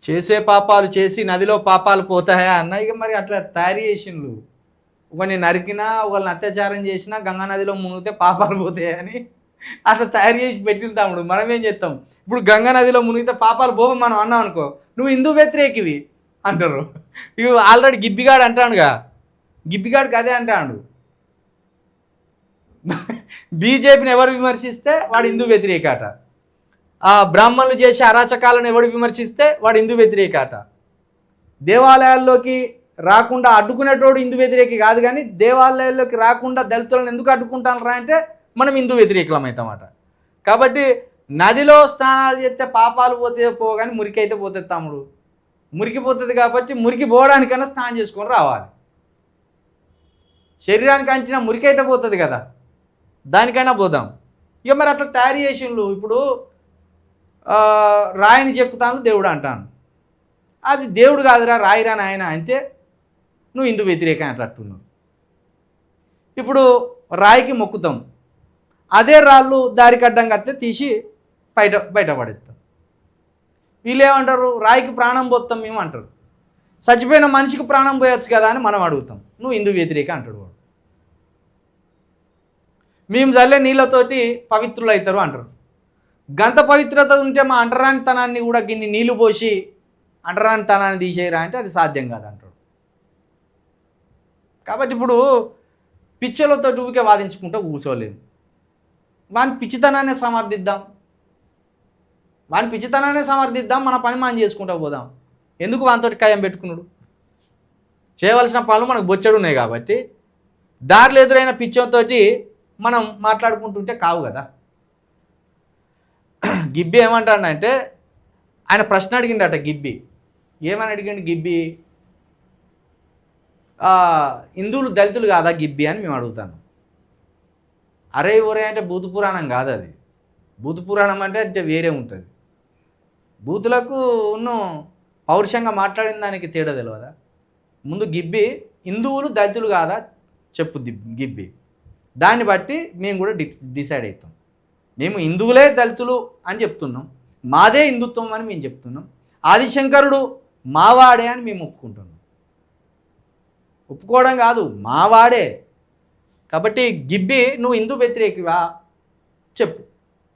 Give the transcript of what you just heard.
చేసే పాపాలు చేసి నదిలో పాపాలు పోతాయా అన్న. ఇక మరి అట్లా తయారు చేసిండ్రు. ఒకరిని నరికినా ఒకళ్ళని అత్యాచారం చేసినా గంగా నదిలో మునిగితే పాపాలు పోతాయని అట్లా తయారు చేసి పెట్టిన తమ్ముడు. మనం ఏం చేస్తాం? ఇప్పుడు గంగా నదిలో మునిగితే పాపాలు పోవు మనం అన్నాం అనుకో, నువ్వు హిందూ వ్యతిరేకివి అంటారు. ఇవి ఆల్రెడీ గిబ్బిగాడు అంటాడుగా, గిబ్బిగాడికి అదే అంటాడు. బీజేపీని ఎవరు విమర్శిస్తే వాడు హిందూ వ్యతిరేకాట, ఆ బ్రాహ్మణులు చేసే అరాచకాలను ఎవడు విమర్శిస్తే వాడు హిందూ వ్యతిరేకాట. దేవాలయాల్లోకి రాకుండా అడ్డుకునేటోడు హిందూ వ్యతిరేకి కాదు, కానీ దేవాలయాల్లోకి రాకుండా దళితులను ఎందుకు అడ్డుకుంటాను అంటే మనం హిందూ వ్యతిరేకులం అవుతామట. కాబట్టి నదిలో స్నానాలు చేస్తే పాపాలు పోతే పోగానే మురికి అయితే పోతుంది తమ్ముడు. మురికి పోతుంది కాబట్టి మురికి పోవడానికన్నా స్నానం చేసుకొని రావాలి. శరీరానికి అంచిన మురికి అయితే పోతుంది కదా, దానికైనా పోదాం. ఇక మరి అట్లా తయారు చేసిండ్రు. ఇప్పుడు రాయిని చెక్కుతాను దేవుడు అంటాను, అది దేవుడు కాదురా రాయిరా నాయన అంటే నువ్వు హిందూ వ్యతిరేకం అంటున్నావు. ఇప్పుడు రాయికి మొక్కుతాం, అదే రాళ్ళు దారికి అడ్డం కడితే తీసి బయటపడేస్తాం. వీళ్ళు ఏమంటారు? రాయికి ప్రాణం పోతాం మేము అంటారు. చచ్చిపోయిన మనిషికి ప్రాణం పోయొచ్చు కదా అని మనం అడుగుతాం. నువ్వు హిందూ వ్యతిరేక అంటాడు వాడు. మేము చల్లే నీళ్ళతోటి పవిత్రులు అవుతారు అంటారు. గంత పవిత్రత ఉంటే మా అంటరానితనాన్ని కూడా గిన్ని నీళ్లు పోసి అంటరానితనాన్ని తీసేయరా అంటే అది సాధ్యం కాదు అంటాడు. కాబట్టి ఇప్పుడు పిచ్చలతో ఊరికే వాదించుకుంటూ కూర్చోలేము. వాని పిచ్చితనాన్ని సమర్థిద్దాం, మన పని మనం చేసుకుంటూ పోదాం. ఎందుకు వానితోటి ఖాయం పెట్టుకున్నాడు? చేయవలసిన పనులు మనకు బొచ్చడు ఉన్నాయి కాబట్టి దారిలో ఎదురైన పిచ్చోతోటి మనం మాట్లాడుకుంటుంటే కావు కదా. గిబ్బి ఏమంటాడంటే, ఆయన ప్రశ్న అడిగిండట గిబ్బి. ఏమని అడిగిండు గిబ్బి? హిందువులు దళితులు కాదా గిబ్బి అని మేము అడుగుతాను. అరే ఒరే అంటే భూత పురాణం కాదు అది. భూత పురాణం అంటే వేరే ఉంటుంది. బూతులకు పౌరుషంగా మాట్లాడిన దానికి తేడా తెలియదా? ముందు గిబ్బి హిందువులు దళితులు కాదా చెప్పు గిబ్బి. దాన్ని బట్టి మేము కూడా డిసైడ్ అవుతాం. మేము హిందువులే దళితులు అని చెప్తున్నాం, మాదే హిందుత్వం అని మేము చెప్తున్నాం. ఆదిశంకరుడు మావాడే అని మేము ఒప్పుకుంటున్నాం. ఒప్పుకోవడం కాదు, మావాడే. కాబట్టి గిబ్బి నువ్వు హిందూ వ్యతిరేకివా చెప్పు.